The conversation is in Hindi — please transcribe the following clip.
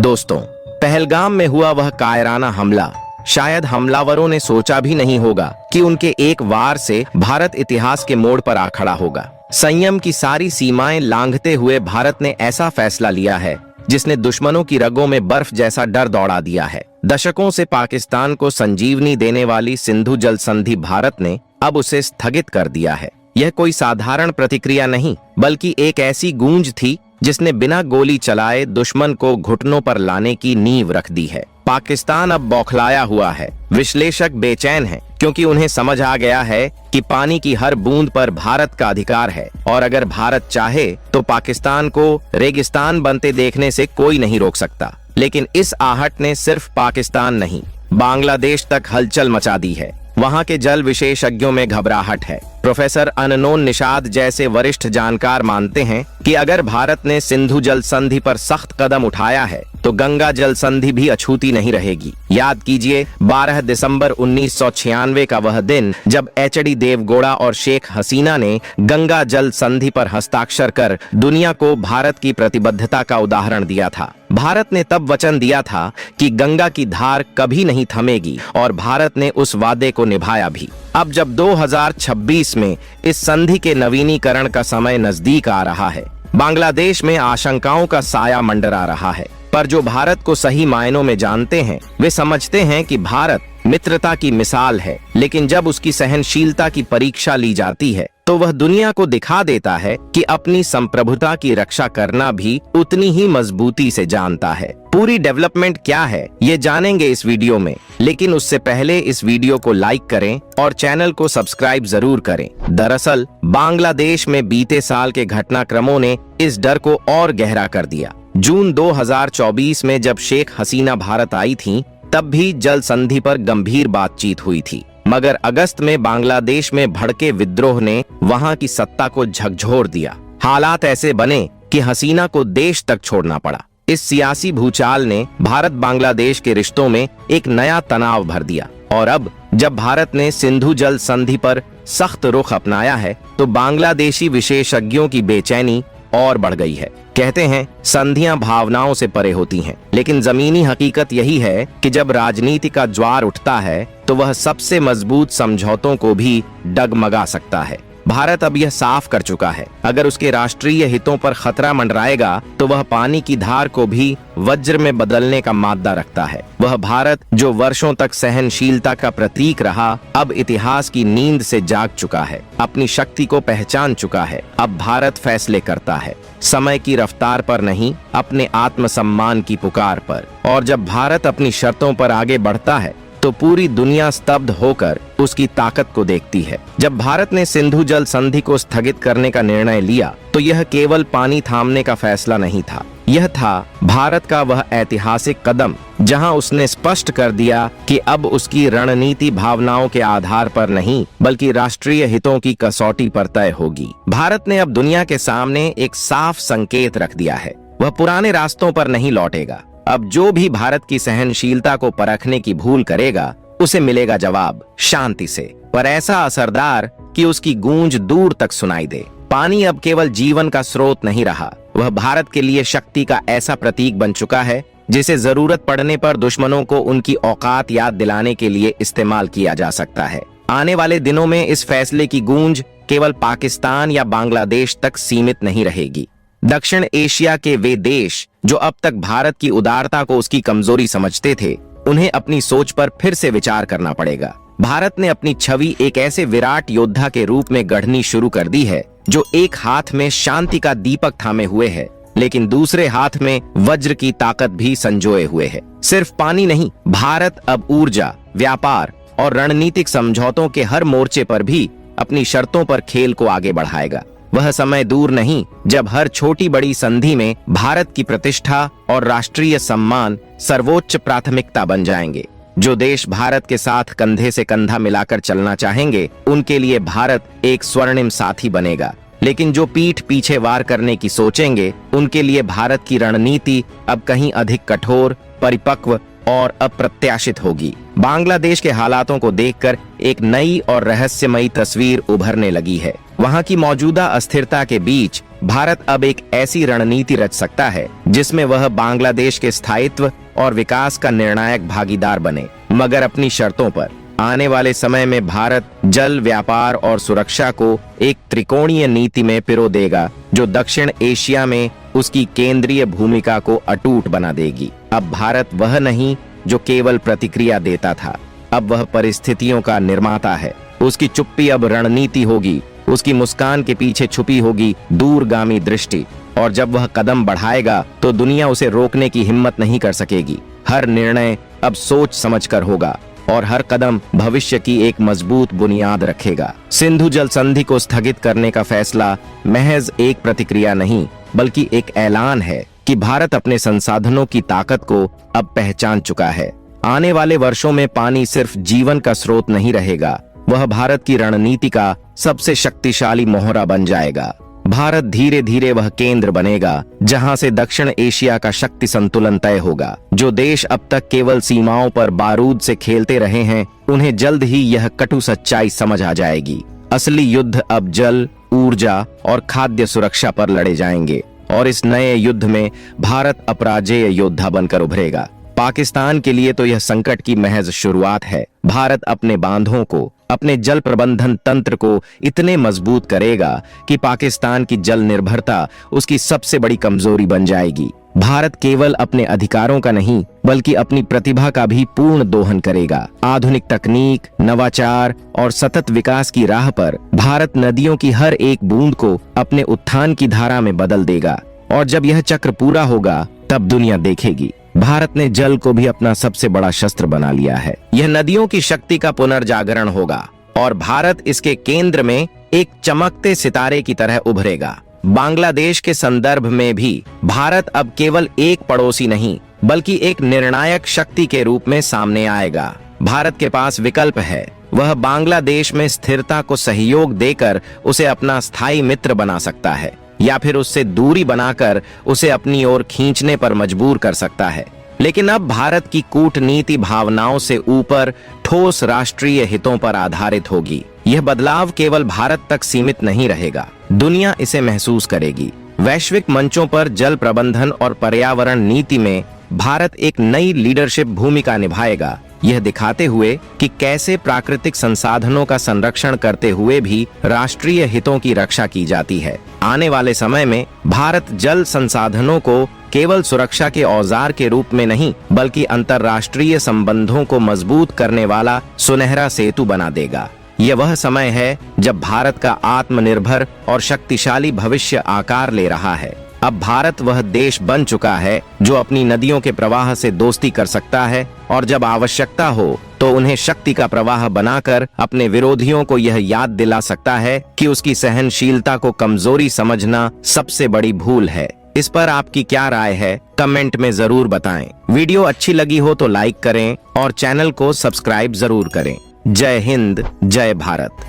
दोस्तों, पहलगाम में हुआ वह कायराना हमला, शायद हमलावरों ने सोचा भी नहीं होगा कि उनके एक वार से भारत इतिहास के मोड़ पर आ खड़ा होगा। संयम की सारी सीमाएं लांघते हुए भारत ने ऐसा फैसला लिया है जिसने दुश्मनों की रगों में बर्फ जैसा डर दौड़ा दिया है। दशकों से पाकिस्तान को संजीवनी देने वाली सिंधु जल संधि भारत ने अब उसे स्थगित कर दिया है। यह कोई साधारण प्रतिक्रिया नहीं, बल्कि एक ऐसी गूंज थी जिसने बिना गोली चलाए दुश्मन को घुटनों पर लाने की नींव रख दी है। पाकिस्तान अब बौखलाया हुआ है। विश्लेषक बेचैन हैं, क्योंकि उन्हें समझ आ गया है कि पानी की हर बूंद पर भारत का अधिकार है और अगर भारत चाहे तो पाकिस्तान को रेगिस्तान बनते देखने से कोई नहीं रोक सकता। लेकिन इस आहट ने सिर्फ पाकिस्तान नहीं, बांग्लादेश तक हलचल मचा दी है। वहां के जल विशेषज्ञों में घबराहट है। प्रोफेसर अननोन निषाद जैसे वरिष्ठ जानकार मानते हैं कि अगर भारत ने सिंधु जल संधि पर सख्त कदम उठाया है तो गंगा जल संधि भी अछूती नहीं रहेगी। याद कीजिए 12 दिसंबर 1996 का वह दिन जब एचडी देवगौड़ा और शेख हसीना ने गंगा जल संधि पर हस्ताक्षर कर दुनिया को भारत की प्रतिबद्धता का उदाहरण दिया था। भारत ने तब वचन दिया था कि गंगा की धार कभी नहीं थमेगी और भारत ने उस वादे को निभाया भी। अब जब 2026 में इस संधि के नवीनीकरण का समय नजदीक आ रहा है, बांग्लादेश में आशंकाओं का साया मंडरा रहा है। पर जो भारत को सही मायनों में जानते हैं वे समझते हैं कि भारत मित्रता की मिसाल है, लेकिन जब उसकी सहनशीलता की परीक्षा ली जाती है तो वह दुनिया को दिखा देता है कि अपनी संप्रभुता की रक्षा करना भी उतनी ही मजबूती से जानता है। पूरी डेवलपमेंट क्या है ये जानेंगे इस वीडियो में, लेकिन उससे पहले इस वीडियो को लाइक करें और चैनल को सब्सक्राइब जरूर करें। दरअसल बांग्लादेश में बीते साल के घटनाक्रमों ने इस डर को और गहरा कर दिया। जून 2024 में जब शेख हसीना भारत आई थीं, तब भी जल संधि पर गंभीर बातचीत हुई थी, मगर अगस्त में बांग्लादेश में भड़के विद्रोह ने वहां की सत्ता को झकझोर दिया। हालात ऐसे बने कि हसीना को देश तक छोड़ना पड़ा। इस सियासी भूचाल ने भारत बांग्लादेश के रिश्तों में एक नया तनाव भर दिया और अब जब भारत ने सिंधु जल संधि पर सख्त रुख अपनाया है तो बांग्लादेशी विशेषज्ञों की बेचैनी और बढ़ गई है। कहते हैं संधियां भावनाओं से परे होती हैं, लेकिन जमीनी हकीकत यही है कि जब राजनीति का ज्वार उठता है तो वह सबसे मजबूत समझौतों को भी डगमगा सकता है। भारत अब यह साफ कर चुका है, अगर उसके राष्ट्रीय हितों पर खतरा मंडराएगा तो वह पानी की धार को भी वज्र में बदलने का मादा रखता है। वह भारत जो वर्षों तक सहनशीलता का प्रतीक रहा, अब इतिहास की नींद से जाग चुका है, अपनी शक्ति को पहचान चुका है। अब भारत फैसले करता है, समय की रफ्तार पर नहीं, अपने आत्मसम्मान की पुकार पर। और जब भारत अपनी शर्तों पर आगे बढ़ता है तो पूरी दुनिया स्तब्ध होकर उसकी ताकत को देखती है। जब भारत ने सिंधु जल संधि को स्थगित करने का निर्णय लिया तो यह केवल पानी थामने का फैसला नहीं था, यह था भारत का वह ऐतिहासिक कदम जहां उसने स्पष्ट कर दिया कि अब उसकी रणनीति भावनाओं के आधार पर नहीं बल्कि राष्ट्रीय हितों की कसौटी पर तय होगी। भारत ने अब दुनिया के सामने एक साफ संकेत रख दिया है, वह पुराने रास्तों पर नहीं लौटेगा। अब जो भी भारत की सहनशीलता को परखने की भूल करेगा उसे मिलेगा जवाब शांति से, पर ऐसा असरदार कि उसकी गूंज दूर तक सुनाई दे। पानी अब केवल जीवन का स्रोत नहीं रहा, वह भारत के लिए शक्ति का ऐसा प्रतीक बन चुका है जिसे जरूरत पड़ने पर दुश्मनों को उनकी औकात याद दिलाने के लिए इस्तेमाल किया जा सकता है। आने वाले दिनों में इस फैसले की गूंज केवल पाकिस्तान या बांग्लादेश तक सीमित नहीं रहेगी। दक्षिण एशिया के वे देश जो अब तक भारत की उदारता को उसकी कमजोरी समझते थे, उन्हें अपनी सोच पर फिर से विचार करना पड़ेगा। भारत ने अपनी छवि एक ऐसे विराट योद्धा के रूप में गढ़नी शुरू कर दी है जो एक हाथ में शांति का दीपक थामे हुए है, लेकिन दूसरे हाथ में वज्र की ताकत भी संजोए हुए है। सिर्फ पानी नहीं, भारत अब ऊर्जा, व्यापार और रणनीतिक समझौतों के हर मोर्चे पर भी अपनी शर्तों पर खेल को आगे बढ़ाएगा। वह समय दूर नहीं जब हर छोटी बड़ी संधि में भारत की प्रतिष्ठा और राष्ट्रीय सम्मान सर्वोच्च प्राथमिकता बन जाएंगे। जो देश भारत के साथ कंधे से कंधा मिलाकर चलना चाहेंगे उनके लिए भारत एक स्वर्णिम साथी बनेगा, लेकिन जो पीठ पीछे वार करने की सोचेंगे उनके लिए भारत की रणनीति अब कहीं अधिक कठोर, परिपक्व और अप्रत्याशित होगी। बांग्लादेश के हालातों को देखकर एक नई और रहस्यमयी तस्वीर उभरने लगी है। वहां की मौजूदा अस्थिरता के बीच भारत अब एक ऐसी रणनीति रच सकता है जिसमें वह बांग्लादेश के स्थायित्व और विकास का निर्णायक भागीदार बने, मगर अपनी शर्तों पर। आने वाले समय में भारत जल, व्यापार और सुरक्षा को एक त्रिकोणीय नीति में पिरो देगा जो दक्षिण एशिया में उसकी केंद्रीय भूमिका को अटूट बना देगी। अब भारत वह नहीं जो केवल प्रतिक्रिया देता था, अब वह परिस्थितियों का निर्माता है। उसकी चुप्पी अब रणनीति होगी, उसकी मुस्कान के पीछे छुपी होगी दूरगामी दृष्टि, और जब वह कदम बढ़ाएगा तो दुनिया उसे रोकने की हिम्मत नहीं कर सकेगी। हर निर्णय अब सोच समझकर होगा और हर कदम भविष्य की एक मजबूत बुनियाद रखेगा। सिंधु जल संधि को स्थगित करने का फैसला महज एक प्रतिक्रिया नहीं, बल्कि एक ऐलान है कि भारत अपने संसाधनों की ताकत को अब पहचान चुका है। आने वाले वर्षों में पानी सिर्फ जीवन का स्रोत नहीं रहेगा, वह भारत की रणनीति का सबसे शक्तिशाली मोहरा बन जाएगा। भारत धीरे धीरे वह केंद्र बनेगा जहां से दक्षिण एशिया का शक्ति संतुलन तय होगा। जो देश अब तक केवल सीमाओं पर बारूद से खेलते रहे हैं, उन्हें जल्द ही यह कटु सच्चाई समझ आ जाएगी। असली युद्ध अब जल, ऊर्जा और खाद्य सुरक्षा पर लड़े जाएंगे, और इस नए युद्ध में भारत अपराजेय योद्धा बनकर उभरेगा। पाकिस्तान के लिए तो यह संकट की महज शुरुआत है। भारत अपने बांधों को, अपने जल प्रबंधन तंत्र को इतने मजबूत करेगा कि पाकिस्तान की जल निर्भरता उसकी सबसे बड़ी कमजोरी बन जाएगी। भारत केवल अपने अधिकारों का नहीं, बल्कि अपनी प्रतिभा का भी पूर्ण दोहन करेगा। आधुनिक तकनीक, नवाचार और सतत विकास की राह पर भारत नदियों की हर एक बूंद को अपने उत्थान की धारा में बदल देगा, और जब यह चक्र पूरा होगा तब दुनिया देखेगी भारत ने जल को भी अपना सबसे बड़ा शस्त्र बना लिया है। यह नदियों की शक्ति का पुनर्जागरण होगा और भारत इसके केंद्र में एक चमकते सितारे की तरह उभरेगा। बांग्लादेश के संदर्भ में भी भारत अब केवल एक पड़ोसी नहीं, बल्कि एक निर्णायक शक्ति के रूप में सामने आएगा। भारत के पास विकल्प है, वह बांग्लादेश में स्थिरता को सहयोग देकर उसे अपना स्थायी मित्र बना सकता है, या फिर उससे दूरी बनाकर उसे अपनी ओर खींचने पर मजबूर कर सकता है। लेकिन अब भारत की कूटनीति भावनाओं से ऊपर ठोस राष्ट्रीय हितों पर आधारित होगी। यह बदलाव केवल भारत तक सीमित नहीं रहेगा, दुनिया इसे महसूस करेगी। वैश्विक मंचों पर जल प्रबंधन और पर्यावरण नीति में भारत एक नई लीडरशिप भूमिका निभाएगा, यह दिखाते हुए कि कैसे प्राकृतिक संसाधनों का संरक्षण करते हुए भी राष्ट्रीय हितों की रक्षा की जाती है। आने वाले समय में भारत जल संसाधनों को केवल सुरक्षा के औजार के रूप में नहीं, बल्कि अंतर्राष्ट्रीय संबंधों को मजबूत करने वाला सुनहरा सेतु बना देगा। यह वह समय है जब भारत का आत्मनिर्भर और शक्तिशाली भविष्य आकार ले रहा है। अब भारत वह देश बन चुका है जो अपनी नदियों के प्रवाह से दोस्ती कर सकता है, और जब आवश्यकता हो तो उन्हें शक्ति का प्रवाह बनाकर अपने विरोधियों को यह याद दिला सकता है कि उसकी सहनशीलता को कमजोरी समझना सबसे बड़ी भूल है। इस पर आपकी क्या राय है, कमेंट में जरूर बताएं। वीडियो अच्छी लगी हो तो लाइक करें और चैनल को सब्सक्राइब जरूर करें। जय हिंद, जय भारत।